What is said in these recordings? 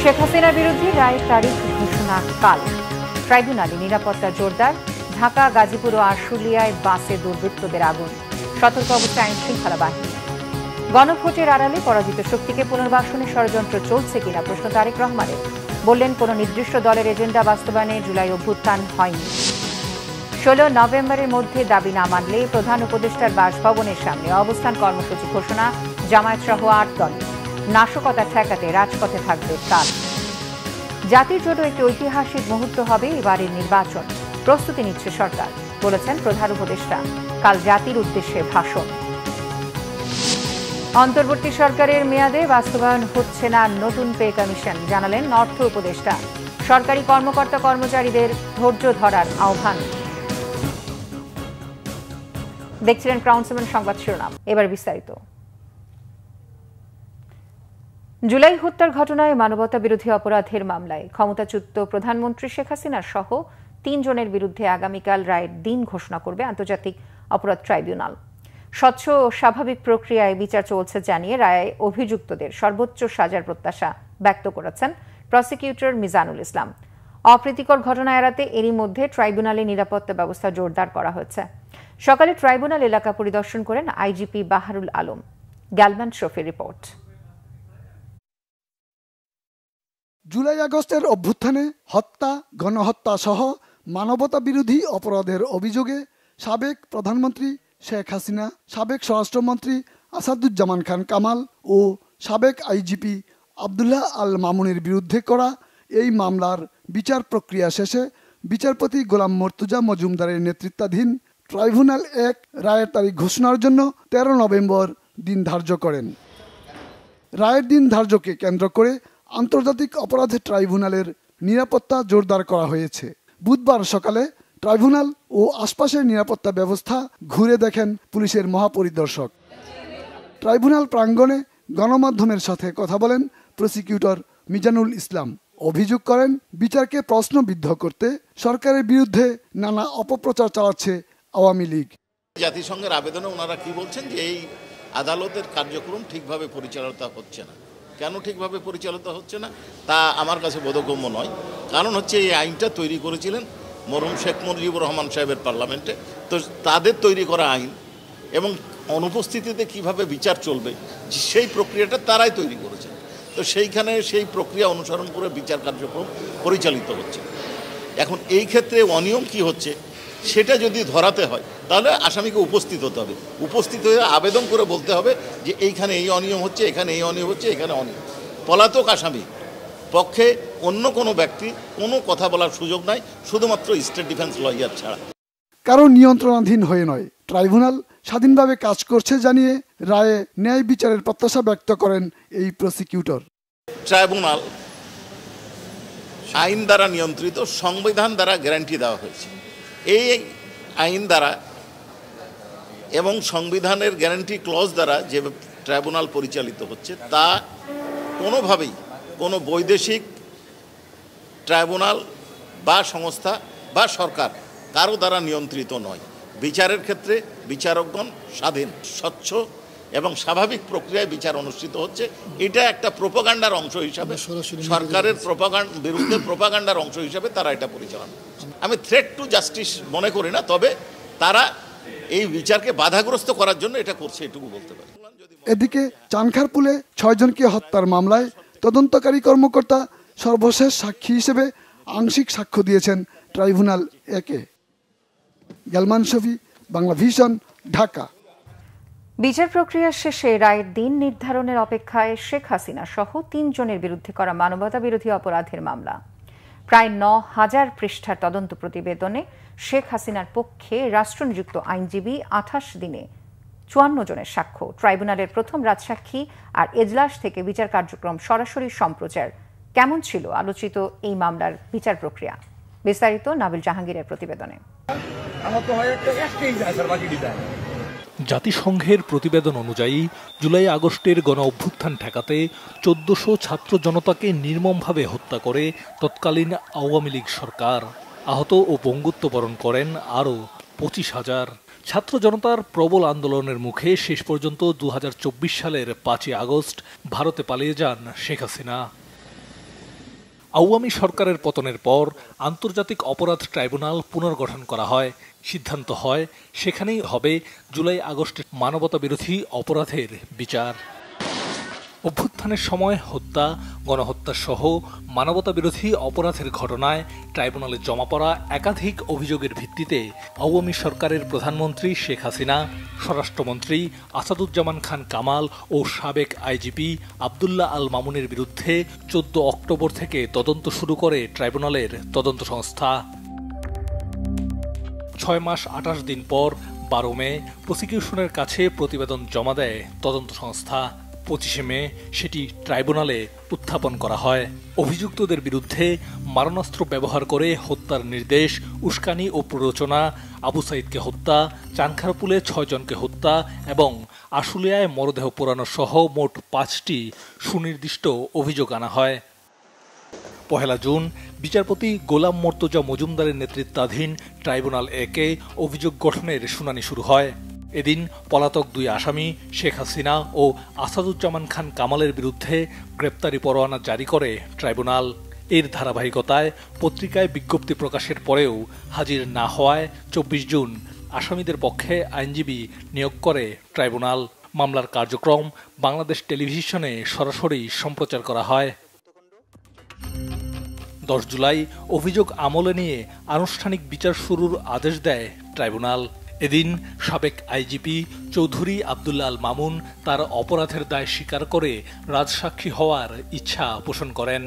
শেখ হাসিনার বিরুদ্ধে রায়ের তারিখ ঘোষণা কাল। ট্রাইব্যুনালে নিরাপত্তা জোরদার। ঢাকা, গাজীপুর ও আশুলিয়ায় বাসে দুর্বৃত্তদের আগুন। সতর্ক অবস্থায় আইন শৃঙ্খলা বাহিনী। গণভোটের আড়ালে পরাজিত শক্তিকে পুনর্বাসনের ষড়যন্ত্র চলছে কিনা প্রশ্ন তারেক রহমানের। বললেন, কোন নির্দিষ্ট দলের এজেন্ডা বাস্তবায়নে জুলাই অভ্যুত্থান হয়নি। 16 নভেম্বরের মধ্যে দাবি না মানলে প্রধান উপদেষ্টার বাসভবনের সামনে অবস্থান কর্মসূচি ঘোষণা। জামায়াত সহ 8 দল। নাশকতা ঠেকাতে রাজপথে থাকবে কাল। জাতির জন্য একটি ঐতিহাসিক মুহূর্ত হবে এবারের নির্বাচন। প্রস্তুতি নিচ্ছে সরকার, বলেছেন প্রধান উপদেষ্টা। কাল জাতির উদ্দেশ্যে ভাষণ। অন্তর্বর্তী সরকারের মেয়াদে বাস্তবায়ন হচ্ছে না নতুন পে কমিশন, জানালেন অর্থ উপদেষ্টা। সরকারি কর্মকর্তা কর্মচারীদের ধৈর্য ধরার আহ্বান। দেখছিলেন ক্রাউন 7 সংবাদ শিরোনাম, এবার বিস্তারিত। জুলাই হত্যার ঘটনায় মানবতা বিরোধী অপরাধের মামলায় ক্ষমতাচ্যুত প্রধানমন্ত্রী শেখ হাসিনা সহ 3 জনের বিরুদ্ধে আগামীকাল রায়ের দিন ঘোষণা করবে আন্তর্জাতিক অপরাধ ট্রাইব্যুনাল। স্বচ্ছ ও স্বাভাবিক প্রক্রিয়ায় বিচার চলছে জানিয়ে রায়ে অভিযুক্তদের সর্বোচ্চ সাজার প্রত্যাশা ব্যক্ত করেছেন প্রসিকিউটর মিজানুল ইসলাম। অপ্রীতিকর ঘটনা এড়াতে এরই মধ্যে ট্রাইব্যুনালে নিরাপত্তা ব্যবস্থা জোরদার করা হয়েছে। সকালে ট্রাইব্যুনাল এলাকা পরিদর্শন করেন আইজিপি বাহারুল আলম। গ্যালমান শফির রিপোর্ট। জুলাই আগস্টের অভ্যুত্থানে হত্যা, গণহত্যা সহ মানবতা বিরোধী অপরাধের অভিযোগে সাবেক প্রধানমন্ত্রী শেখ হাসিনা, সাবেক স্বরাষ্ট্রমন্ত্রী আসাদুজ্জামান খান কামাল ও সাবেক আইজিপি আবদুল্লাহ আল মামুনের বিরুদ্ধে করা এই মামলার বিচার প্রক্রিয়া শেষে বিচারপতি গোলাম মর্তুজা মজুমদারের নেতৃত্বাধীন ট্রাইব্যুনাল 1 রায়ের তারিখ ঘোষণার জন্য 13 নভেম্বর দিন ধার্য করেন। রায়ের দিন ধার্যকে কেন্দ্র করে আন্তর্জাতিক অপরাধ ট্রাইব্যুনালের নিরাপত্তা জোরদার করা হয়েছে। বুধবার সকালে ট্রাইব্যুনাল ও আশপাশের নিরাপত্তা ব্যবস্থা ঘুরে দেখেন পুলিশের মহাপরিদর্শক। ট্রাইব্যুনাল প্রাঙ্গণে গণমাধ্যমের সাথে কথা বলেন প্রসিকিউটর মিজানুল ইসলাম। অভিযোগ করেন, বিচারকে প্রশ্নবিদ্ধ করতে সরকারের বিরুদ্ধে নানা অপপ্রচার চালাচ্ছে আওয়ামী লীগ। জাতিসংঘের আবেদনে ওনারা কি বলছেন যে এই আদালতের কার্যক্রম ঠিকভাবে পরিচালিত হচ্ছে না। কেন ঠিকভাবে পরিচালিত হচ্ছে না তা আমার কাছে বোধগম্য নয়। কারণ হচ্ছে এই আইনটা তৈরি করেছিলেন মরহুম শেখ মুজিবুর রহমান সাহেবের পার্লামেন্টে। তো তাদের তৈরি করা আইন এবং অনুপস্থিতিতে কিভাবে বিচার চলবে সেই প্রক্রিয়াটা তারাই তৈরি করেছেন। তো সেইখানে সেই প্রক্রিয়া অনুসরণ করে বিচার কার্যক্রম পরিচালিত হচ্ছে। এখন এই ক্ষেত্রে অনিয়ম কি হচ্ছে সেটা যদি ধরাতে হয় তাহলে আসামিকে উপস্থিত হতে হবে। উপস্থিত হয়ে আবেদন করে বলতে হবে যে এইখানে এই অনিয়ম হচ্ছে, এখানে এই অনিয়ম হচ্ছে, এখানে অনিয়ম। পলাতক আসামি পক্ষে অন্য কোনো ব্যক্তি কোনো কথা বলার সুযোগ নাই, শুধুমাত্র স্টেট ডিফেন্স লয়ার ছাড়া। কারণ নিয়ন্ত্রণাধীন হয়ে নয়, ট্রাইব্যুনাল স্বাধীনভাবে কাজ করছে জানিয়ে রায়ে ন্যায় বিচারের প্রত্যাশা ব্যক্ত করেন এই প্রসিকিউটর। ট্রাইব্যুনাল আইন দ্বারা নিয়ন্ত্রিত, সংবিধান দ্বারা গ্যারান্টি দেওয়া হয়েছে। এই আইন দ্বারা এবং সংবিধানের গ্যারান্টি ক্লজ দ্বারা যে ট্রাইব্যুনাল পরিচালিত হচ্ছে তা কোনোভাবেই কোনো বৈদেশিক ট্রাইব্যুনাল বা সংস্থা বা সরকার কারো দ্বারা নিয়ন্ত্রিত নয়। বিচারের ক্ষেত্রে বিচারকগণ স্বাধীন, স্বচ্ছ এবং স্বাভাবিক প্রক্রিয়ায় বিচার অনুষ্ঠিত হচ্ছে। এটা একটা প্রোপাগান্ডার অংশ হিসাবে, সরকারের বিরুদ্ধে প্রোপাগান্ডার অংশ হিসাবে তারা এটা পরিচালনা। আমি থ্রেট টু জাস্টিস মনে করি না, তবে তারা এই বিচারকে বাধাগ্রস্ত করার জন্য এটা করছে, এটুকু বলতে পারি। এদিকে চানখারপুলে 6 জনকে হত্যার মামলায় তদন্তকারী কর্মকর্তা সর্বশেষ সাক্ষী হিসেবে আংশিক সাক্ষ্য দিয়েছেন ট্রাইব্যুনাল 1-এ। গ্যালমান শফি, বাংলা ভিশন, ঢাকা। বিচার প্রক্রিয়া শেষে রায়ের দিন নির্ধারণের অপেক্ষায় শেখ হাসিনা সহ 3 জনের বিরুদ্ধে করা মানবতা বিরোধী অপরাধের মামলা। প্রায় 9,000 পৃষ্ঠার তদন্ত প্রতিবেদনে শেখ হাসিনার পক্ষে রাষ্ট্রনিযুক্ত আইনজীবী 28 দিনে 54 জনের সাক্ষ্য। ট্রাইব্যুনালের প্রথম রাজসাক্ষী আর এজলাস থেকে বিচার কার্যক্রম সরাসরি সম্প্রচার। কেমন ছিল আলোচিত এই মামলার বিচার প্রক্রিয়া? বিস্তারিত নাবিল জাহাঙ্গীরের প্রতিবেদনে। জাতিসংঘের প্রতিবেদন অনুযায়ী জুলাই আগস্টের গণ অভ্যুত্থান ঠেকাতে 1400 ছাত্র জনতাকে নির্মমভাবে হত্যা করে তৎকালীন আওয়ামী লীগ সরকার। আহত ও পঙ্গুত্ব বরণ করেন আরও 25,000। ছাত্র জনতার প্রবল আন্দোলনের মুখে শেষ পর্যন্ত 2024 সালের 5 আগস্ট ভারতে পালিয়ে যান শেখ হাসিনা। আওয়ামী সরকারের পতনের পর আন্তর্জাতিক অপরাধ ট্রাইব্যুনাল পুনর্গঠন করা হয়। সিদ্ধান্ত হয় সেখানেই হবে জুলাই আগস্টের মানবতাবিরোধী অপরাধের বিচার। অভ্যুত্থানের সময় হত্যা, গণহত্যা সহ মানবতাবিরোধী অপরাধের ঘটনায় ট্রাইব্যুনালে জমা পড়া একাধিক অভিযোগের ভিত্তিতে আওয়ামী সরকারের প্রধানমন্ত্রী শেখ হাসিনা, স্বরাষ্ট্রমন্ত্রী আসাদুজ্জামান খান কামাল ও সাবেক আইজিপি আবদুল্লাহ আল মামুনের বিরুদ্ধে 14 অক্টোবর থেকে তদন্ত শুরু করে ট্রাইব্যুনালের তদন্ত সংস্থা। 6 মাস 28 দিন পর 12 মে প্রসিকিউশনের কাছে প্রতিবেদন জমা দেয় তদন্ত সংস্থা। 25 মে সেটি ট্রাইব্যুনালে উত্থাপন করা হয়। অভিযুক্তদের বিরুদ্ধে মারণাস্ত্র ব্যবহার করে হত্যার নির্দেশ, উস্কানি ও প্ররোচনা, আবু সাইদকে হত্যা, চানখারপুলে 6 জনকে হত্যা এবং আশুলিয়ায় মরদেহ পোড়ানো সহ মোট 5টি সুনির্দিষ্ট অভিযোগ আনা হয়। 1 জুন বিচারপতি গোলাম মর্তজা মজুমদারের নেতৃত্বাধীন ট্রাইব্যুনাল একে অভিযোগ গঠনের শুনানি শুরু হয়। এদিন পলাতক 2 আসামি শেখ হাসিনা ও আসাদুজ্জামান খান কামালের বিরুদ্ধে গ্রেপ্তারি পরোয়ানা জারি করে ট্রাইব্যুনাল। এর ধারাবাহিকতায় পত্রিকায় বিজ্ঞপ্তি প্রকাশের পরেও হাজির না হওয়ায় 24 জুন আসামিদের পক্ষে আইনজীবী নিয়োগ করে ট্রাইব্যুনাল। মামলার কার্যক্রম বাংলাদেশ টেলিভিশনে সরাসরি সম্প্রচার করা হয়। 10 জুলাই অভিযোগ আমলে নিয়ে আনুষ্ঠানিক বিচার শুরুর আদেশ দেয় ট্রাইব্যুনাল। এদিন সাবেক আইজিপি চৌধুরী আবদুল্লাহ আল মামুন তার অপরাধের দায় স্বীকার করে রাজসাক্ষী হওয়ার ইচ্ছা পোষণ করেন।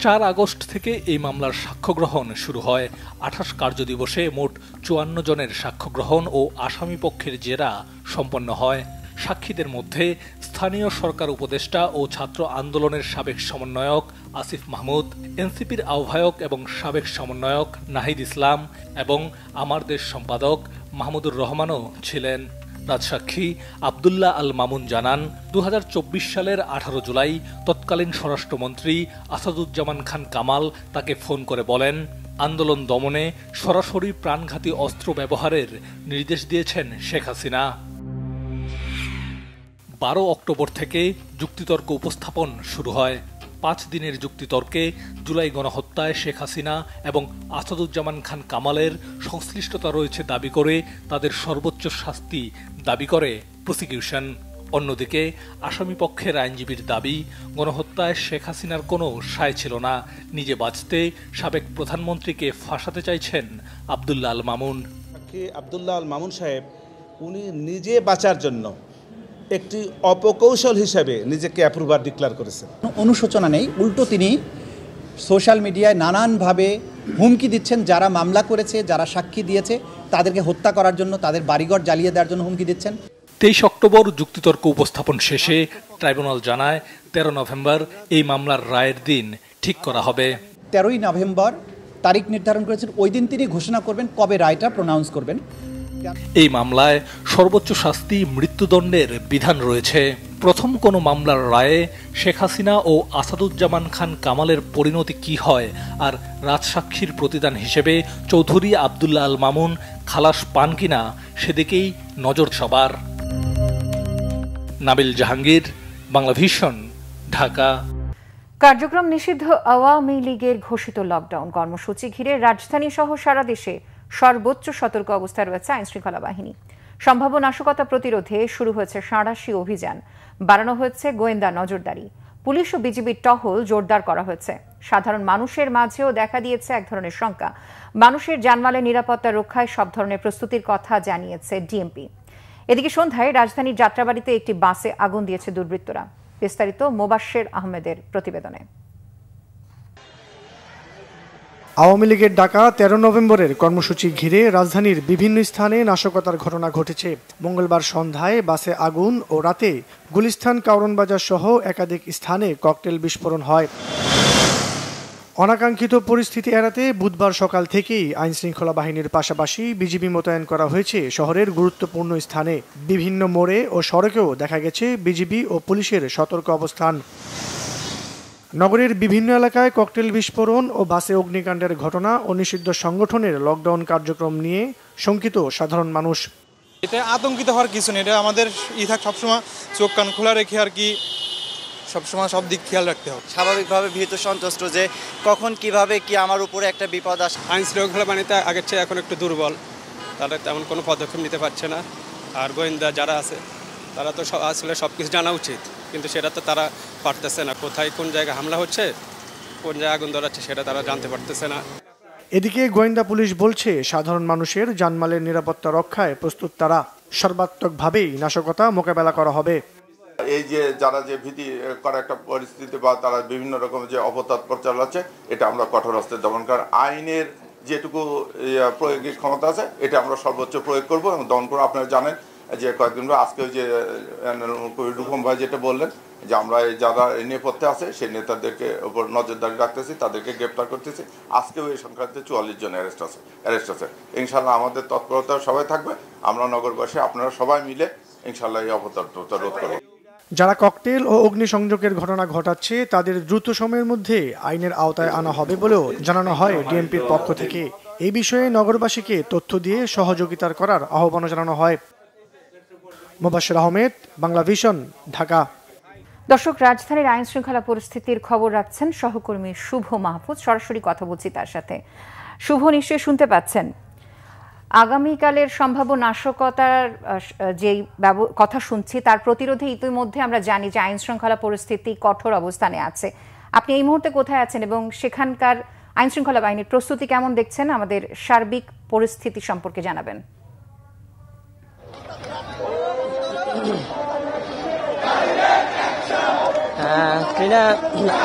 4 আগস্ট থেকে এই মামলার সাক্ষ্য গ্রহণ শুরু হয়। 28 কার্যদিবসে মোট 54 জনের সাক্ষ্য গ্রহণ ও আসামি পক্ষের জেরা সম্পন্ন হয়। সাক্ষীদের মধ্যে স্থানীয় সরকার উপদেষ্টা ও ছাত্র আন্দোলনের সাবেক সমন্বয়ক আসিফ মাহমুদ, এনসিপির আহ্বায়ক এবং সাবেক সমন্বয়ক নাহিদ ইসলাম এবং আমার দেশ সম্পাদক মাহমুদুর রহমানও ছিলেন। রাজসাক্ষী আবদুল্লাহ আল মামুন জানান, 2024 সালের 18 জুলাই তৎকালীন স্বরাষ্ট্রমন্ত্রী আসাদুজ্জামান খান কামাল তাকে ফোন করে বলেন, আন্দোলন দমনে সরাসরি প্রাণঘাতী অস্ত্র ব্যবহারের নির্দেশ দিয়েছেন শেখ হাসিনা। 12 অক্টোবর থেকে যুক্তিতর্ক উপস্থাপন শুরু হয়। 5 দিনের যুক্তিতর্কে জুলাই গণহত্যায় শেখ হাসিনা এবং আসাদুজ্জামান খান কামালের সংশ্লিষ্টতা রয়েছে দাবি করে তাদের সর্বোচ্চ শাস্তি দাবি করে প্রসিকিউশন। অন্যদিকে আসামি পক্ষের আইনজীবীর দাবি, গণহত্যায় শেখ হাসিনার কোনো সায় ছিল না, নিজে বাঁচতে সাবেক প্রধানমন্ত্রীকে ফাঁসাতে চাইছেন আবদুল্লাহ আল মামুন। আবদুল্লাহ আল মামুন সাহেব উনি নিজে বাঁচার জন্য একটি অপকৌশল হিসেবে নিজেকে অ্যাপ্রুভার ডিক্লেয়ার করেছেন। অনুশোচনা নেই, উল্টো তিনি সোশ্যাল মিডিয়ায় নানানভাবে হুমকি দিচ্ছেন, যারা মামলা করেছে, যারা সাক্ষী দিয়েছে তাদেরকে হত্যা করার জন্য, তাদের বাড়িঘর জ্বালিয়ে দেওয়ার জন্য হুমকি দিচ্ছেন। 23 অক্টোবর যুক্তিতর্ক উপস্থাপন শেষে ট্রাইব্যুনাল জানায় 13 নভেম্বর এই মামলার রায়ের দিন ঠিক করা হবে। 13ই নভেম্বর তারিখ নির্ধারণ করেছেন, ওই দিন তিনি ঘোষণা করবেন কবে রায়টা প্রোনাউন্স করবেন। এই মামলায় সর্বোচ্চ শাস্তি মৃত্যুদণ্ডের বিধান রয়েছে। প্রথম কোনো মামলার রায়ে শেখ হাসিনা ও আসাদুজ্জামান খান কামালের পরিণতি কি হয় আর রাজসাক্ষীর প্রতিদান হিসেবে চৌধুরী আবদুল্লাহ আল মামুন খালাস পান কিনা সেদিকেই নজর সবার। নাবিল জাহাঙ্গীর, বাংলা ভিশন, ঢাকা। কার্যক্রম নিষিদ্ধ আওয়ামী লীগের ঘোষিত লকডাউন কর্মসূচি ঘিরে রাজধানী সহ সারা দেশে সর্বোচ্চ সতর্ক অবস্থায় রয়েছে আইনশৃঙ্খলা বাহিনী। সম্ভাব্য নাশকতা প্রতিরোধে শুরু হয়েছে সাঁড়াশি অভিযান, বাড়ানো হয়েছে গোয়েন্দা নজরদারি, পুলিশ ও বিজিবির টহল জোরদার করা হয়েছে। সাধারণ মানুষের মাঝেও দেখা দিয়েছে এক ধরনের শঙ্কা। মানুষের জানমালের নিরাপত্তা রক্ষায় সব ধরনের প্রস্তুতির কথা জানিয়েছে ডিএমপি। এদিকে সন্ধ্যায় রাজধানীর যাত্রাবাড়িতে একটি বাসে আগুন দিয়েছে দুর্বৃত্তরা। বিস্তারিত মোবাশ্বের আহমেদের প্রতিবেদনে। আওয়ামী লীগের ডাকা 13 নভেম্বরের কর্মসূচি ঘিরে রাজধানীর বিভিন্ন স্থানে নাশকতার ঘটনা ঘটেছে। মঙ্গলবার সন্ধ্যায় বাসে আগুন ও রাতে গুলিস্তান, কারওয়ান বাজার সহ একাধিক স্থানে ককটেল বিস্ফোরণ হয়। অনাকাঙ্ক্ষিত পরিস্থিতি এড়াতে বুধবার সকাল থেকেই আইনশৃঙ্খলা বাহিনীর পাশাপাশি বিজিবি মোতায়েন করা হয়েছে শহরের গুরুত্বপূর্ণ স্থানে। বিভিন্ন মোড়ে ও সড়কেও দেখা গেছে বিজিবি ও পুলিশের সতর্ক অবস্থান। নগরের বিভিন্ন এলাকায় ককটেল বিস্ফোরণ ও বাসে অগ্নিকাণ্ডের ঘটনা ও নিষিদ্ধ সংগঠনের লকডাউন কার্যক্রম নিয়ে শঙ্কিত সাধারণ মানুষ। এটা আতঙ্কিত হওয়ার কিছু নেই, এটা আমাদের সবসময় চোখ কান খোলা রেখে আর কি সবসময় সব দিক খেয়াল রাখতে হবে। স্বাভাবিকভাবে ভীত সন্ত্রস্ত যে কখন কিভাবে কি আমার উপরে একটা বিপদ আসে। আইন শৃঙ্খলা বাহিনীতে আগের চেয়ে এখন একটু দুর্বল, তারা তেমন কোনো পদক্ষেপ নিতে পারছে না। আর গোয়েন্দা যারা আছে তারা তো আসলে সব কিছু জানা উচিত, কিন্তু সেটা তো তারা পারতেছে না। কোথায় কোন জায়গায় হামলা হচ্ছে, কোন জায়গায় আগুন ধরাচ্ছে সেটা তারা জানতে পারতেছে না। এদিকে গোয়েন্দা পুলিশ বলছে সাধারণ মানুষের জানমালের নিরাপত্তা রক্ষায় প্রস্তুত তারা। সর্বাত্মকভাবেই নাশকতা মোকাবেলা করা হবে। এই যে যারা যে ভীতি করা একটা পরিস্থিতি বা তারা বিভিন্ন রকম যে অপতৎপর চালাচ্ছে, এটা আমরা কঠোর হস্তে দমন করার আইনের যেটুকু প্রয়োগের ক্ষমতা আছে এটা আমরা সর্বোচ্চ প্রয়োগ করব এবং দমন করবো। আপনারা জানেন যে কয়েকদিন আজকে ওই যে রূপম ভাই যেটা বললেন যে আমরা যারা নেপথ্যে আছে সেই নেতাদেরকে উপর নজরদারি রাখতেছি, তাদেরকে গ্রেপ্তার করতেছি। আজকেও এই সংক্রান্তে 44 জন অ্যারেস্ট আছে। ইনশাল্লাহ আমাদের তৎপরতা সবাই থাকবে। আমরা নগরবাসী আপনারা সবাই মিলে ইনশাল্লাহ এই অপতৎপরতা রোধ করব। যারা ককটেল ও অগ্নিসংযোগের ঘটনা ঘটাচ্ছে তাদের দ্রুত সময়ের মধ্যে আইনের আওতায় আনা হবে বলেও জানানো হয় ডিএমপির পক্ষ থেকে। এই বিষয়ে নগরবাসীকে তথ্য দিয়ে সহযোগিতার করার আহ্বান জানানো হয়। মুবাশশির আহমেদ, বাংলা ভিশন, ঢাকা। দর্শক, রাজধানীর আইন শৃঙ্খলা পরিস্থিতির খবর রাখছেন সহকর্মী শুভ মাহফুজ। সরাসরি কথা বলছি তার সাথে। শুভ, নিশ্চয়ই শুনতে পাচ্ছেন। আগামীকালের সম্ভাব্য নাশকতার যে কথা শুনছি তার প্রতিরোধে ইতিমধ্যে আমরা জানি যে আইন শৃঙ্খলা পরিস্থিতি কঠোর অবস্থানে আছে। আপনি এই মুহূর্তে কোথায় আছেন এবং সেখানকার আইন শৃঙ্খলা বাহিনীর প্রস্তুতি কেমন দেখছেন? আমাদের সার্বিক পরিস্থিতি সম্পর্কে জানাবেন।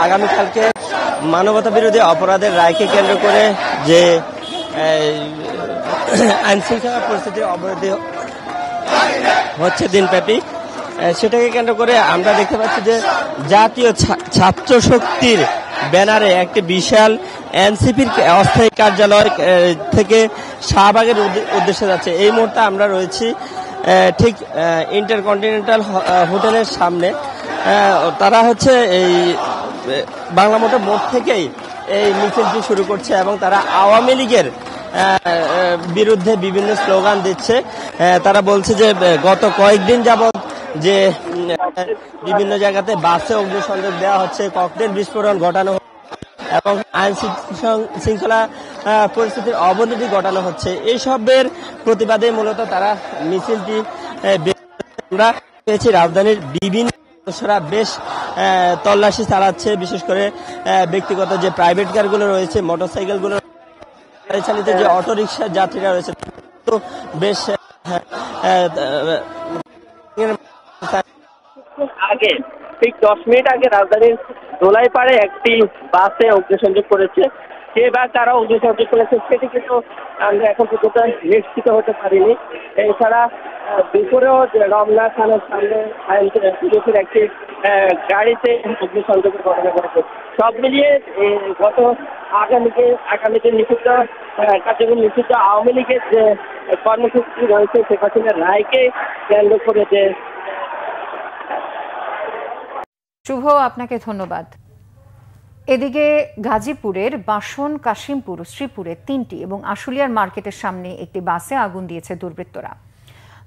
আগামীকালকে মানবতা বিরোধী অপরাধের রায়কে কেন্দ্র করে যে আইন শৃঙ্খলা পরিস্থিতির অবনতি হচ্ছে দিনব্যাপী, সেটাকে কেন্দ্র করে আমরা দেখতে পাচ্ছি যে জাতীয় ছাত্র শক্তির ব্যানারে একটি বিশাল এনসিপির অস্থায়ী কার্যালয় থেকে শাহবাগের উদ্দেশ্যে যাচ্ছে। এই মুহূর্তে আমরা রয়েছি ঠিক ইন্টারকন্টিনেন্টাল হোটেলের সামনে। তারা হচ্ছে এই বাংলা মোটর মোড় থেকেই এই মিছিলটি শুরু করছে এবং তারা আওয়ামী লীগের বিরুদ্ধে বিভিন্ন স্লোগান দিচ্ছে। তারা বলছে যে গত কয়েকদিন যাবৎ যে বিভিন্ন জায়গাতে বাসে অগ্নিসংযোগ দেওয়া হচ্ছে, ককটেল বিস্ফোরণ ঘটানো এবং আইন শৃঙ্খলা পরিস্থিতির অবনতি ঘটানো হচ্ছে, এইসবের প্রতিবাদে মূলত তারা মিছিলটি আমরা পেয়েছি। রাজধানীর বিভিন্ন সদস্যরা বেশ তল্লাশি চালাচ্ছে, বিশেষ করে ব্যক্তিগত যে প্রাইভেট কারগুলো রয়েছে, মোটরসাইকেলগুলো চালিত যে অটোরিকশা যাত্রীরা রয়েছে, তো বেশ আগে ঠিক 10 মিনিট আগে রাজধানীর দোলাইপাড়ে একটি বাসে অগ্নিসংযোগ করেছে। কে বা কারা অগ্নিসংযোগ করেছে সেটি কিন্তু আমরা এখন পর্যন্ত নিশ্চিত হতে পারিনি। এছাড়া দুপুরেও রমনা খানের সামনে পুলিশের একটি গাড়িতে অগ্নিসংযোগের ঘটনা ঘটেছে। সব মিলিয়ে গত আগামীতে নিষিদ্ধ কার্যক্রম নিষিদ্ধ আওয়ামী লীগের যে কর্মসূচি রয়েছে শেখ হাসিনার রায়কে কেন্দ্র করে যে। শুভ, আপনাকে ধন্যবাদ। এদিকে গাজীপুরের বাসন, কাশিমপুর, শ্রীপুরে 3টি এবং আশুলিয়ার মার্কেটের সামনে একটি বাসে আগুন দিয়েছে দুর্বৃত্তরা।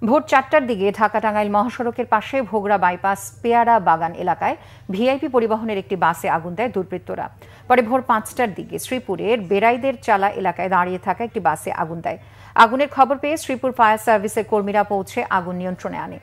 ভোর 4টার দিকে ঢাকা টাঙ্গাইল মহাসড়কের পাশে ভোগড়া বাইপাস পেয়ারা বাগান এলাকায় ভিআইপি পরিবহনের একটি বাসে আগুন দেয় দুর্বৃত্তরা। পরে ভোর 5টার দিকে শ্রীপুরের বেড়াইদের চালা এলাকায় দাঁড়িয়ে থাকা একটি বাসে আগুন দেয়। আগুনের খবর পেয়ে শ্রীপুর ফায়ার সার্ভিসের কর্মীরা পৌঁছে আগুন নিয়ন্ত্রণে আনে।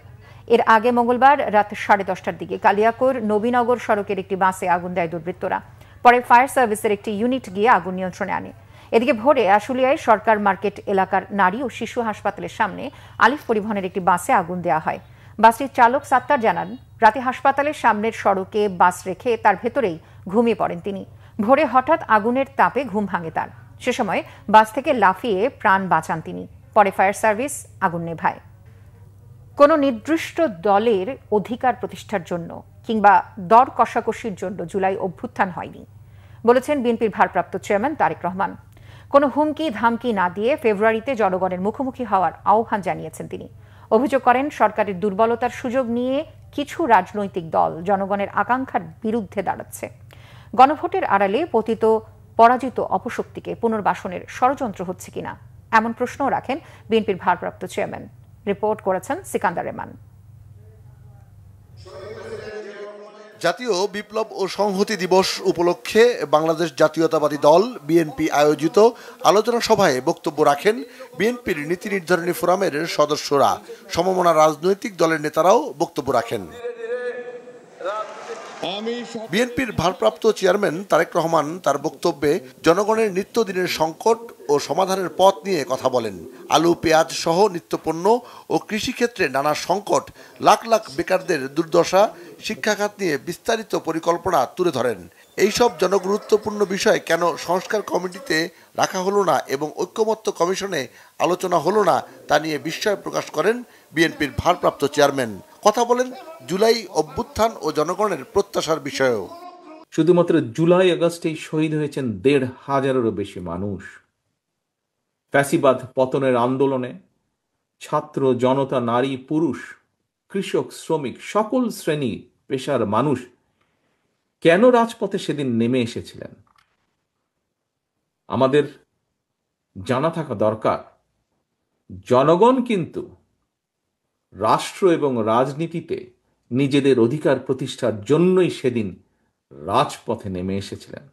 এর আগে মঙ্গলবার রাত 10:30টার দিকে কালিয়াকৈর নবীনগর সড়কের একটি বাসে আগুন দেয় দুর্বৃত্তরা। পরে ফায়ার সার্ভিসের একটি ইউনিট গিয়ে আগুন নিয়ন্ত্রণে আনে। এদিকে ভোরে আশুলিয়ায় সরকার মার্কেট এলাকার নারী ও শিশু হাসপাতালের সামনে আলিফ পরিবহনের একটি বাসে আগুন দেওয়া হয়। বাসটির চালক সাত্তার জানান, রাতে হাসপাতালের সামনের সড়কে বাস রেখে তার ভেতরেই ঘুমিয়ে পড়েন তিনি। ভোরে হঠাৎ আগুনের তাপে ঘুম ভাঙে তার। সে সময় বাস থেকে লাফিয়ে প্রাণ বাঁচান তিনি। পরে ফায়ার সার্ভিস আগুন নেভায়। কোনো নির্দিষ্ট দলের অধিকার প্রতিষ্ঠার জন্য কিংবা দর কষাকষির জন্য জুলাই অভ্যুত্থান হয়নি বলেছেন বিএনপির ভারপ্রাপ্ত চেয়ারম্যান তারেক রহমান। কোনো হুমকি ধামকি না দিয়ে ফেব্রুয়ারিতে জনগণের মুখোমুখি হওয়ার আহ্বান জানিয়েছেন তিনি। অভিযোগ করেন, সরকারের দুর্বলতার সুযোগ নিয়ে কিছু রাজনৈতিক দল জনগণের আকাঙ্ক্ষার বিরুদ্ধে দাঁড়াচ্ছে। গণভোটের আড়ালে পতিত পরাজিত অপশক্তিকে পুনর্বাসনের ষড়যন্ত্র হচ্ছে কিনা এমন প্রশ্নও রাখেন বিএনপির ভারপ্রাপ্ত চেয়ারম্যান। রিপোর্ট করেছেন সিকান্দার রেহমান। জাতীয় বিপ্লব ও সংহতি দিবস উপলক্ষে বাংলাদেশ জাতীয়তাবাদী দল বিএনপি আয়োজিত আলোচনা সভায় বক্তব্য রাখেন বিএনপির নীতি নির্ধারণী ফোরামের সদস্যরা। সমমনা রাজনৈতিক দলের নেতারাও বক্তব্য রাখেন। বিএনপির ভারপ্রাপ্ত চেয়ারম্যান তারেক রহমান তার বক্তব্যে জনগণের নিত্যদিনের সংকট ও সমাধানের পথ নিয়ে কথা বলেন। আলু, পেঁয়াজ সহ নিত্যপণ্য ও কৃষিক্ষেত্রে নানা সংকট, লাখ লাখ বেকারদের দুর্দশা, শিক্ষাখাত নিয়ে বিস্তারিত পরিকল্পনা তুলে ধরেন। এইসব জনগুরুত্বপূর্ণ বিষয় কেন সংস্কার কমিটিতে রাখা হলো না এবং ঐক্যমত্য কমিশনে আলোচনা হলো না তা নিয়ে বিস্ময় প্রকাশ করেন বিএনপির ভারপ্রাপ্ত চেয়ারম্যান। কথা বলেন জুলাই অভ্যুত্থান ও জনগণের প্রত্যাশার বিষয়েও। শুধুমাত্র জুলাই আগস্টেই শহীদ হয়েছেন ১৫০০-এরও বেশি মানুষ। ফ্যাসিবাদ পতনের আন্দোলনে ছাত্র, জনতা, নারী, পুরুষ, কৃষক, শ্রমিক, সকল শ্রেণী পেশার মানুষ কেন রাজপথে সেদিন নেমে এসেছিলেন আমাদের জানা থাকা দরকার। জনগণ কিন্তু রাষ্ট্র এবং রাজনীতিতে নিজেদের অধিকার প্রতিষ্ঠার জন্যই সেদিন রাজপথে নেমে এসেছিলেন।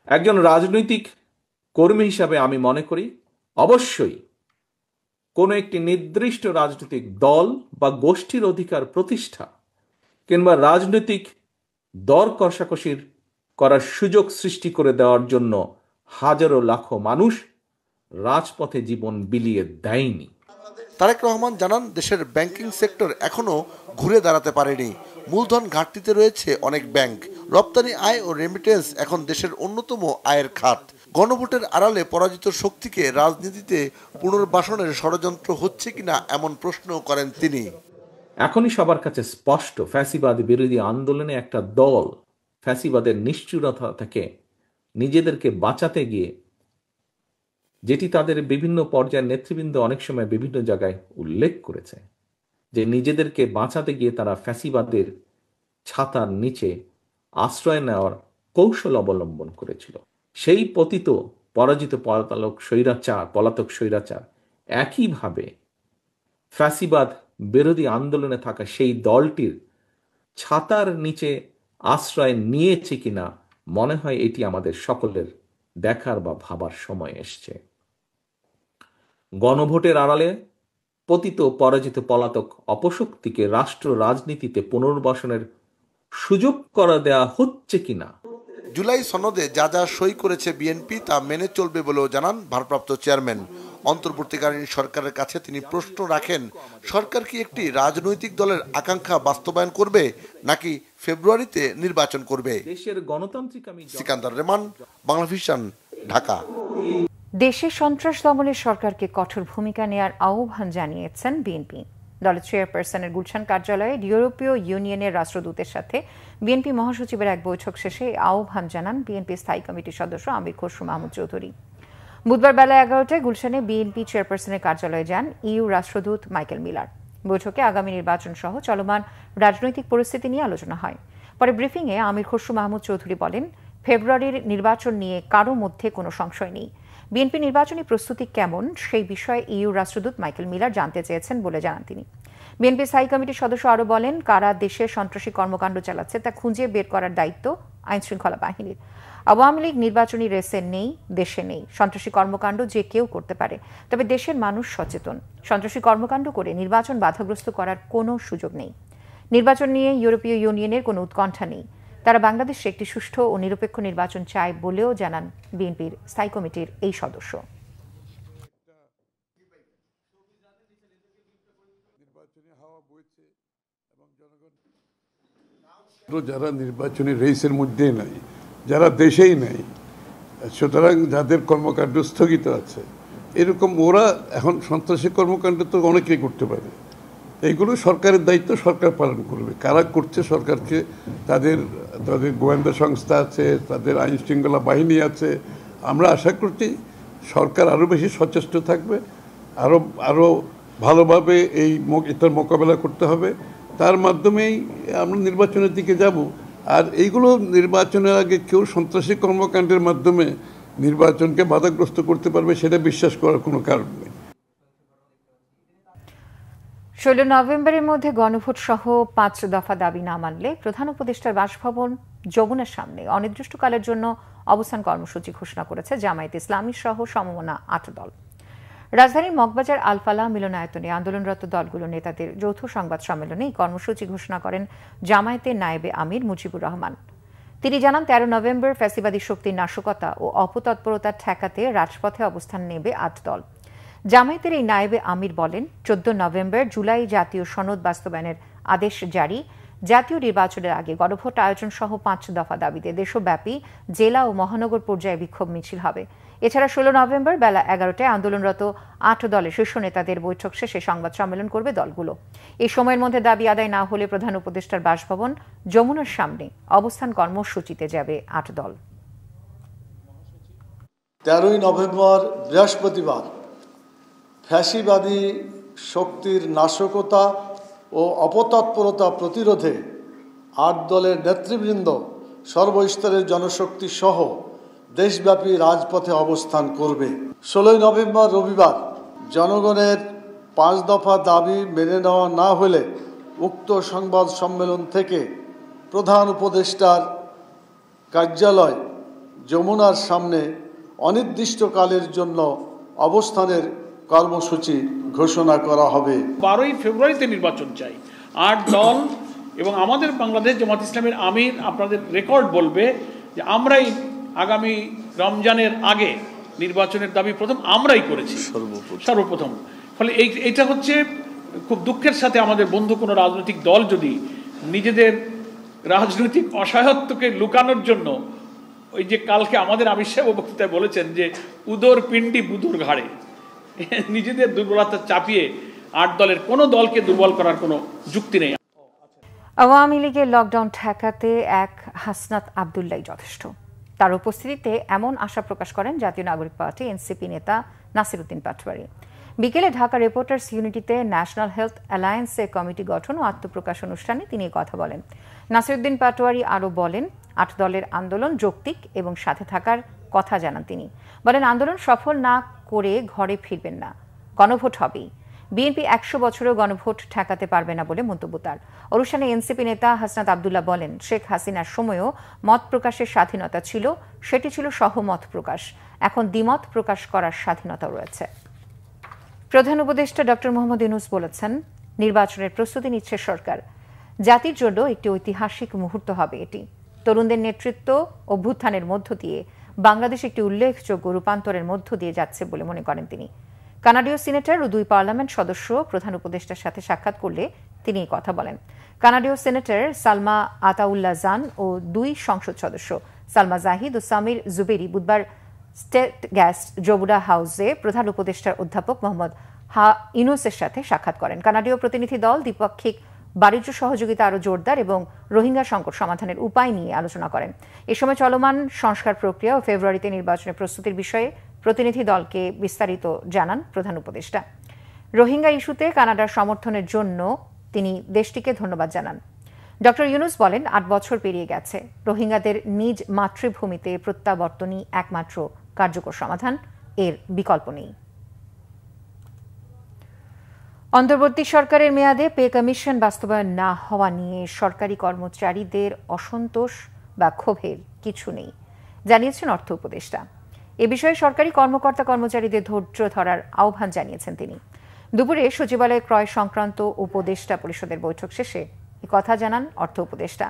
একজন রাজনৈতিক কর্মী হিসাবে আমি মনে করি অবশ্যই কোনো একটি নির্দিষ্ট রাজনৈতিক দল বা গোষ্ঠীর অধিকার প্রতিষ্ঠা কিংবা রাজনৈতিক দর কষাকষির করার সুযোগ সৃষ্টি করে দেওয়ার জন্য হাজারো লাখো মানুষ রাজপথে জীবন বিলিয়ে দেয়নি। তারেক রহমান জানান, দেশের ব্যাংকিং সেক্টর এখনো ঘুরে দাঁড়াতে পারেনি। মূলধন ঘাটতিতে রয়েছে অনেক ব্যাংক। রপ্তানি আয় ও রেমিটেন্স এখন দেশের অন্যতম আয়ের খাত। গণভোটের আড়ালে পরাজিত শক্তিকে রাজনীতিতে পুনর্বাসনের ষড়যন্ত্র হচ্ছে কিনা এমন প্রশ্নও করেন তিনি। এখনই সবার কাছে স্পষ্ট, ফ্যাসিবাদ বিরোধী আন্দোলনে একটা দল ফ্যাসিবাদের নিষ্ঠুরতা থেকে নিজেদেরকে বাঁচাতে গিয়ে, যেটি তাদের বিভিন্ন পর্যায়ের নেতৃবৃন্দ অনেক সময় বিভিন্ন জায়গায় উল্লেখ করেছে, যে নিজেদেরকে বাঁচাতে গিয়ে তারা ফ্যাসিবাদের ছাতার নিচে আশ্রয় নেওয়ার কৌশল অবলম্বন করেছিল। সেই পতিত পরাজিত পলাতক স্বৈরাচার একইভাবে ফ্যাসিবাদ বিরোধী আন্দোলনে থাকা সেই দলটির ছাতার নিচে আশ্রয় নিয়েছে কিনা মনে হয় এটি আমাদের সকলের দেখার বা ভাবার সময় এসছে। গণভোটের আড়ালে পতিত পরাজিত পলাতক অপশক্তিকে রাষ্ট্র রাজনীতিতে পুনর্বাসনের সুযোগ করে দেয়া হচ্ছে কিনা। জুলাই সনদে যা যা সই করেছে বিএনপি তা মেনে চলবে বলেও জানান ভারপ্রাপ্ত চেয়ারম্যান। অন্তর্বর্তীকালীন সরকারের কাছে তিনি প্রশ্ন রাখেন, সরকার কি একটি রাজনৈতিক দলের আকাঙ্ক্ষা বাস্তবায়ন করবে নাকি ফেব্রুয়ারিতে নির্বাচন করবে? দেশের গণতান্ত্রিক সিকান্দার রেমান, বাংলাভিশন, ঢাকা। দেশে সন্ত্রাস দমনের সরকারকে কঠোর ভূমিকা নেয়ার আহ্বান জানিয়েছেন বিএনপি। দলের চেয়ারপারসনের গুলশান কার্যালয়ে ইউরোপীয় ইউনিয়নের রাষ্ট্রদূতের সাথে বিএনপি মহাসচিবের এক বৈঠক শেষে আহ্বান জানান বিএনপি স্থায়ী কমিটির সদস্য আমির খসরু মাহমুদ চৌধুরী। বুধবার বেলা 11টায় গুলশানে বিএনপি চেয়ারপারসনের কার্যালয়ে যান ইইউ রাষ্ট্রদূত মাইকেল মিলার। বৈঠকে আগামী নির্বাচন সহ চলমান রাজনৈতিক পরিস্থিতি নিয়ে আলোচনা হয়। পরে ব্রিফিংয়ে আমির খসরু মাহমুদ চৌধুরী বলেন, ফেব্রুয়ারির নির্বাচন নিয়ে কারো মধ্যে কোনো সংশয় নেই। বিএনপি নির্বাচনী প্রস্তুতি কেমন সেই বিষয়ে ইইউ রাষ্ট্রদূত মাইকেল মিলার জানতে চেয়েছেন বলে জানান তিনি। বিএনপি স্থায়ী কমিটির সদস্য আরও বলেন, কারা দেশে সন্ত্রাসী কর্মকাণ্ড চালাচ্ছে তা খুঁজে বের করার দায়িত্ব আইনশৃঙ্খলা বাহিনীর। আওয়ামী লীগ নির্বাচনী রেসে নেই, দেশে নেই। সন্ত্রাসী কর্মকাণ্ড যে কেউ করতে পারে, তবে দেশের মানুষ সচেতন। সন্ত্রাসী কর্মকাণ্ড করে নির্বাচন বাধাগ্রস্ত করার কোনো সুযোগ নেই। নির্বাচন নিয়ে ইউরোপীয় ইউনিয়নের কোনো উৎকণ্ঠা নেই। তারা বাংলাদেশে একটি সুষ্ঠু ও নিরপেক্ষ নির্বাচন চায় বলেও জানান বিএনপির স্থায়ী কমিটির এই সদস্য। যারা নির্বাচনী রেসের মধ্যে নাই, যারা দেশেই নাই, সুতরাং যাদের কর্মকাণ্ড স্থগিত আছে, এরকম ওরা এখন সন্ত্রাসী কর্মকাণ্ড তো অনেকেই করতে পারে। এইগুলো সরকারের দায়িত্ব, সরকার পালন করবে। কারা করছে সরকারকে, তাদের গোয়েন্দা সংস্থা আছে, তাদের আইন শৃঙ্খলা বাহিনী আছে। আমরা আশা করছি সরকার আরও বেশি সচেষ্ট থাকবে, আরও ভালোভাবে এটার মোকাবেলা করতে হবে। তার মাধ্যমেই আমরা নির্বাচনের দিকে যাব। আর এইগুলো নির্বাচনের আগে কেউ সন্ত্রাসী কর্মকাণ্ডের মাধ্যমে নির্বাচনকে বাধাগ্রস্ত করতে পারবে সেটা বিশ্বাস করার কোনো কারণ নেই। 16 নভেম্বরের মধ্যে গণভোট সহ 5 দফা দাবি না মানলে প্রধান উপদেষ্টার বাসভবন যমুনার সামনে অনির্দিষ্টকালের জন্য অবস্থান কর্মসূচি ঘোষণা করেছে জামায়াতে ইসলামী সহ সমমনা 8 দল। রাজধানীর মগবাজার আলফালা মিলনায়তনে আন্দোলনরত দলগুলোর নেতাদের যৌথ সংবাদ সম্মেলনে এই কর্মসূচি ঘোষণা করেন জামায়াতের নায়েবে আমির মুজিবুর রহমান। তিনি জানান, 13 নভেম্বর ফ্যাসিবাদী শক্তির নাশকতা ও অপতৎপরতা ঠেকাতে রাজপথে অবস্থান নেবে 8 দল। জামায়াতের এই নায়েবে আমির বলেন, 14 নভেম্বর জুলাই জাতীয় সনদ বাস্তবায়নের আদেশ জারি, জাতীয় নির্বাচনের আগে গণভোট আয়োজন সহ 5 দফা দাবিতে দেশব্যাপী জেলা ও মহানগর পর্যায়ে বিক্ষোভ মিছিল হবে। এছাড়া 16 নভেম্বর বেলা 11টায় আন্দোলনরত 8 দলের শীর্ষ নেতাদের বৈঠক শেষে সংবাদ সম্মেলন করবে দলগুলো। এই সময়ের মধ্যে দাবি আদায় না হলে প্রধান উপদেষ্টার বাসভবন যমুনার সামনে অবস্থান কর্মসূচিতে যাবে 8 দল। 13 নভেম্বর বৃহস্পতিবার ফ্যাসিবাদী শক্তির নাশকতা ও অপতৎপরতা প্রতিরোধে 8 দলের নেতৃবৃন্দ সর্বস্তরের জনশক্তি সহ দেশব্যাপী রাজপথে অবস্থান করবে। 16 নভেম্বর রবিবার জনগণের 5 দফা দাবি মেনে নেওয়া না হলে উক্ত সংবাদ সম্মেলন থেকে প্রধান উপদেষ্টার কার্যালয় যমুনার সামনে অনির্দিষ্টকালের জন্য অবস্থানের কর্মসূচি ঘোষণা করা হবে। 12 ফেব্রুয়ারিতে নির্বাচন চাই। 8 দল এবং আমাদের বাংলাদেশ জামাত ইসলামের আমির আপনাদের রেকর্ড বলবে যে আমরাই আগামী রমজানের আগে নির্বাচনের দাবি প্রথম আমরাই করেছি সর্বপ্রথম। ফলে এইটা হচ্ছে খুব দুঃখের সাথে আমাদের বন্ধু কোনো রাজনৈতিক দল যদি নিজেদের রাজনৈতিক অসহায়ত্বকে লুকানোর জন্য ওই যে কালকে আমাদের আমির সাহেব বক্তৃতায় বলেছেন যে উদর পিণ্ডি বুদুর ঘাড়ে, নিজেদের দুর্বলতা চাপিয়ে 8 দলের কোনো দলকে দুর্বল করার কোনো যুক্তি নেই। আওয়ামী লীগের লকডাউন ঠেকাতে এক হাসনাত আব্দুল্লাহ যথেষ্ট। তার উপস্থিতিতে এমন আশা প্রকাশ করেন জাতীয় নাগরিক পার্টি এনসিপি নেতা নাসির উদ্দিন পাটোয়ারি। বিকেলে ঢাকা রিপোর্টার্স ইউনিটিতে ন্যাশনাল হেলথ অ্যালায়েন্সের কমিটি গঠন ও আত্মপ্রকাশ অনুষ্ঠানে তিনি কথা বলেন। নাসির উদ্দিন পাটোয়ারি আরও বলেন, 8 দলের আন্দোলন যৌক্তিক এবং সাথে থাকার কথা জানান তিনি। বলেন, আন্দোলন সফল না করে ঘরে ফিরবেন না, গণভোট হবেই। বিএনপি 100 বছরেও গণভোট ঠেকাতে পারবে না বলে মন্তব্য তার। অনুষ্ঠানে এনসিপি নেতা হাসনাত আব্দুল্লাহ বলেন, শেখ হাসিনার সময়ও মত প্রকাশের স্বাধীনতা ছিল, সেটি ছিল সহমত প্রকাশ। এখন দ্বিমত প্রকাশ করার স্বাধীনতা রয়েছে। প্রধান উপদেষ্টা ডক্টর মোহাম্মদ ইউনূস বলেছেন, নির্বাচনের প্রস্তুতি নিচ্ছে সরকার। জাতির জন্য একটি ঐতিহাসিক মুহূর্ত হবে এটি। তরুণদের নেতৃত্ব অভ্যুত্থানের মধ্য দিয়ে বাংলাদেশ একটি উল্লেখযোগ্য রূপান্তরের মধ্য দিয়ে যাচ্ছে বলে মনে করেন তিনি। কানাডীয় সিনেটর ও 2 পার্লামেন্ট সদস্য প্রধান উপদেষ্টার সাথে সাক্ষাৎ করলে তিনি এই কথা বলেন। কানাডীয় সিনেটর সালমা আতাউল্লাহ জান ও 2 সংসদ সদস্য সালমা জাহিদ ও সামির জুবেরি বুধবার স্টেট গেস্ট জবুরা হাউসে প্রধান উপদেষ্টার অধ্যাপক মোহাম্মদ ইউনূসের সাথে সাক্ষাৎ করেন। কানাডীয় প্রতিনিধি দল দ্বিপাক্ষিক বাণিজ্য সহযোগিতা আরও জোরদার এবং রোহিঙ্গা সংকট সমাধানের উপায় নিয়ে আলোচনা করেন। এ সময় চলমান সংস্কার প্রক্রিয়া ও ফেব্রুয়ারিতে নির্বাচনের প্রস্তুতির বিষয়ে প্রতিনিধি দলকে বিস্তারিত জানান প্রধান উপদেষ্টা। রোহিঙ্গা ইস্যুতে কানাডার সমর্থনের জন্য তিনি দেশটিকে ধন্যবাদ জানান। ডক্টর ইউনূস বলেন, 8 বছর পেরিয়ে গেছে, রোহিঙ্গাদের নিজ মাতৃভূমিতে প্রত্যাবর্তনই একমাত্র কার্যকর সমাধান, এর বিকল্প নেই। অন্তর্বর্তী সরকারের মেয়াদে পে কমিশন বাস্তবায়ন না হওয়া নিয়ে সরকারি কর্মচারীদের অসন্তোষ বা ক্ষোভের কিছু নেই, জানিয়েছেন অর্থ উপদেষ্টা। এ বিষয়ে সরকারি কর্মকর্তা কর্মচারীদের ধৈর্য ধরার আহ্বান জানিয়েছেন তিনি। দুপুরে সচিবালয় ক্রয় সংক্রান্ত উপদেষ্টা পরিষদের বৈঠক শেষে কথা জানান অর্থ উপদেষ্টা।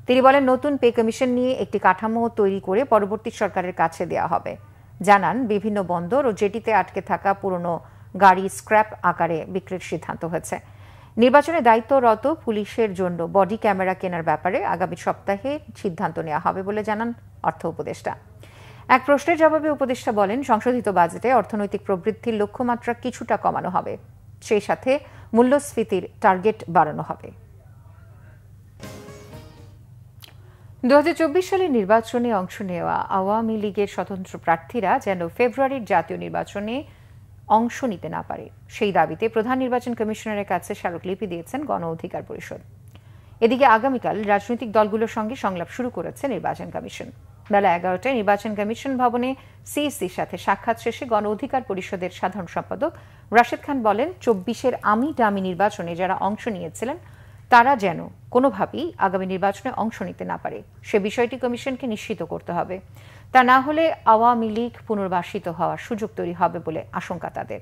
তিনি বলেন, নতুন পে কমিশন নিয়ে একটি কাঠামো তৈরি করে পরবর্তী সরকারের কাছে দেওয়া হবে। জানান, বিভিন্ন বন্দর ও জেটিতে আটকে থাকা পুরনো গাড়ি স্ক্র্যাপ আকারে বিক্রির সিদ্ধান্ত হয়েছে। নির্বাচনে দায়িত্বরত পুলিশের জন্য বডি ক্যামেরা কেনার ব্যাপারে আগামী সপ্তাহে সিদ্ধান্ত নেওয়া হবে বলে জানান অর্থ উপদেষ্টা। এক প্রশ্নের জবাবে উপদেষ্টা বলেন, সংশোধিত বাজেটে অর্থনৈতিক প্রবৃদ্ধির লক্ষ্যমাত্রা কিছুটা কমানো হবে, সেই সাথে মূল্যস্ফীতির টার্গেট বাড়ানো হবে। 2024 সালের নির্বাচনে অংশ নেওয়া আওয়ামী লীগের স্বতন্ত্র প্রার্থীরা যেন ফেব্রুয়ারির জাতীয় নির্বাচনে অংশ নিতে না পারে, সেই দাবিতে প্রধান নির্বাচন কমিশনারের কাছে স্মারকলিপি দিয়েছেন গণ অধিকার পরিষদ। এদিকে আগামীকাল রাজনৈতিক দলগুলোর সঙ্গে সংলাপ শুরু করেছে নির্বাচন কমিশন। বেলা 11টায় নির্বাচন কমিশন ভবনে সিইসির সাথে সাক্ষাৎ শেষে গণ অধিকার পরিষদের সাধারণ সম্পাদক রাশেদ খান বলেন, 24-এর আমি ডামি নির্বাচনে যারা অংশ নিয়েছিলেন তারা যেন কোনোভাবেই আগামী নির্বাচনে অংশ নিতে না পারে, সে বিষয়টি কমিশনকে নিশ্চিত করতে হবে। তা না হলে আওয়ামী লীগ পুনর্বাসিত হওয়ার সুযোগ তৈরি হবে বলে আশঙ্কা তাদের।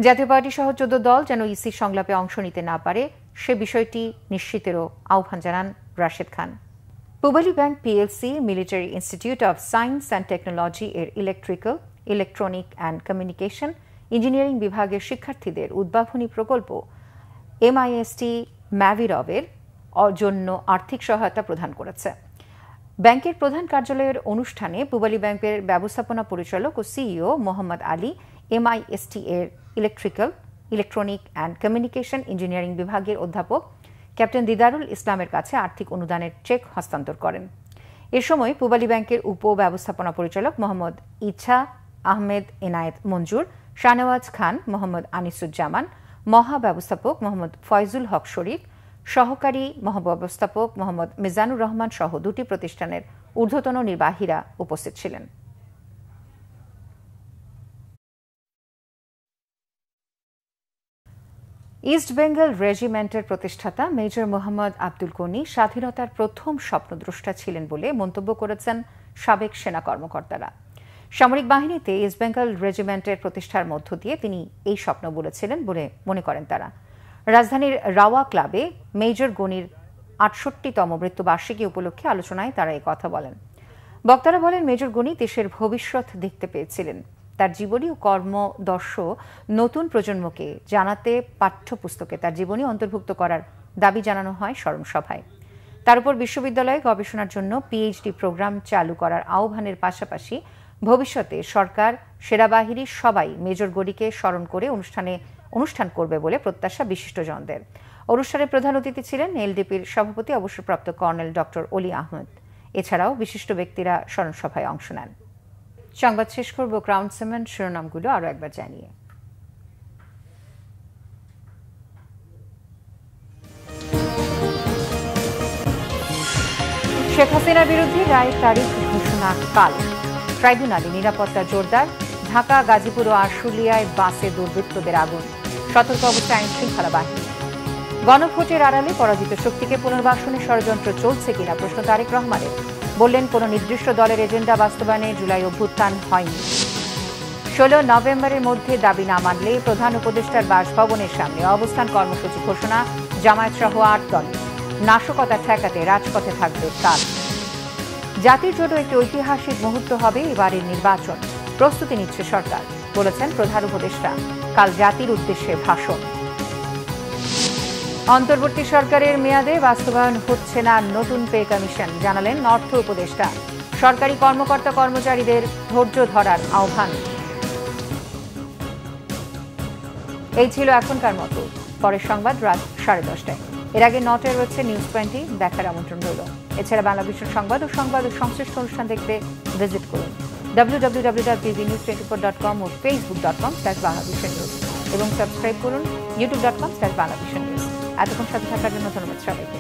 জাতীয় পার্টি সহ 14 দল যেন ইসির সংলাপে অংশ নিতে না পারে সে বিষয়টি নিশ্চিতেরও আহ্বান জানান Rashed Khan. Pubali bank PLC military institute of science and technology এর electrical, electronic and communication engineering বিভাগের শিক্ষার্থীদের উদ্ভাবনী প্রকল্প এমআইএসটি ম্যাভিরভের জন্য আর্থিক সহায়তা প্রদান করেছে। ব্যাংকের প্রধান কার্যালয়ের অনুষ্ঠানে পূবালী ব্যাংকের ব্যবস্থাপনা পরিচালক ও সিইও মোহাম্মদ আলী এমআইএসটি এর electrical, electronic and communication engineering বিভাগের অধ্যাপক ক্যাপ্টেন দিদারুল ইসলামের কাছে আর্থিক অনুদানের চেক হস্তান্তর করেন। এ সময় পূবালী ব্যাংকের উপ ব্যবস্থাপনা পরিচালক মোহাম্মদ ইচ্ছা আহমেদ এনায়েত মঞ্জুর, শাহনওয়াজ খান, মোহাম্মদ আনিসুজ্জামান, মহাব্যবস্থাপক মোহাম্মদ ফয়জুল হক শরীফ, সহকারী মহাব্যবস্থাপক মোহাম্মদ মিজানুর রহমান সহ দুটি প্রতিষ্ঠানের ঊর্ধ্বতন নির্বাহীরা উপস্থিত ছিলেন। ইস্ট বেঙ্গল রেজিমেন্টের প্রতিষ্ঠাতা মেজর মোহাম্মদ আব্দুল গনি স্বাধীনতার প্রথম স্বপ্নদ্রষ্টা ছিলেন বলে মন্তব্য করেছেন সাবেক সেনা কর্মকর্তারা। সামরিক বাহিনীতে ইস্ট বেঙ্গল রেজিমেন্টের প্রতিষ্ঠার মধ্য দিয়ে তিনি এই স্বপ্ন বলেছিলেন বলে মনে করেন তারা। রাজধানীর রাওয়া ক্লাবে মেজর গনির ৬৮তম মৃত্যুবার্ষিকী উপলক্ষে আলোচনায় তারা এই কথা বলেন। বক্তারা বলেন, মেজর গনি দেশের ভবিষ্যৎ দেখতে পেয়েছিলেন। তার জীবনী ও কর্মদর্শ নতুন প্রজন্মকে জানাতে পাঠ্যপুস্তকে তার জীবনী অন্তর্ভুক্ত করার দাবি জানানো হয় স্মরণ সভায়। তার উপর বিশ্ববিদ্যালয়ে গবেষণার জন্য পিএইচডি প্রোগ্রাম চালু করার আহ্বানের পাশাপাশি ভবিষ্যতে সরকার, সেনাবাহিনী সবাই মেজর গনিকে স্মরণ করে অনুষ্ঠান করবে বলে প্রত্যাশা বিশিষ্টজনদের। অনুষ্ঠানে প্রধান অতিথি ছিলেন এলডিপির সভাপতি অবসরপ্রাপ্ত কর্নেল ডক্টর অলি আহমেদ। এছাড়াও বিশিষ্ট ব্যক্তিরা স্মরণ সভায় অংশ নেন। সংবাদ শেষ করব ক্রাউন সিমেন্ট শিরোনামগুলো আরো একবার জানিয়ে। শেখ হাসিনার বিরুদ্ধে রায়ের তারিখ ঘোষণা কাল। ট্রাইব্যুনালে নিরাপত্তা জোরদার। ঢাকা, গাজীপুর ও আশুলিয়ায় বাসে দুর্বৃত্তদের আগুন। সতর্ক অবস্থায় আইন শৃঙ্খলা বাহিনী। গণভোটের আড়ালে পরাজিত শক্তিকে পুনর্বাসনের ষড়যন্ত্র চলছে কিনা প্রশ্ন তারেক রহমানের। বললেন, কোন নির্দিষ্ট দলের এজেন্ডা বাস্তবায়নে জুলাই অভ্যুত্থান হয়নি। 16 নভেম্বরের মধ্যে দাবি না মানলে প্রধান উপদেষ্টার বাসভবনের সামনে অবস্থান কর্মসূচি ঘোষণা। জামায়াত সহ 8 দল। নাশকতা ঠেকাতে রাজপথে থাকবে কাল। জাতির জন্য একটি ঐতিহাসিক মুহূর্ত হবে এবারের নির্বাচন। প্রস্তুতি নিচ্ছে সরকার, বলেছেন প্রধান উপদেষ্টা। কাল জাতির উদ্দেশ্যে ভাষণ। অন্তর্বর্তী সরকারের মেয়াদে বাস্তবায়ন হচ্ছে না নতুন পে কমিশন, জানালেন অর্থ উপদেষ্টা। সরকারি কর্মকর্তা কর্মচারীদের ধৈর্য ধরার আহ্বান। এই ছিল এখনকার মতো। পরের সংবাদ রাত 10:30টায়। এর আগে 9টায় রয়েছে নিউজ 20, দেখার আমন্ত্রণ রইল। এছাড়া বাংলা ভিশন সংবাদ ও সংশ্লিষ্ট অনুষ্ঠান দেখতে ভিজিট করুন www.tvnews24.com ও facebook.com/banglavishnnews এবং সাবস্ক্রাইব করুন youtube.com/banglavishnnews। এতক্ষণ সাথে থাকার জন্য ধন্যবাদ সবাইকে।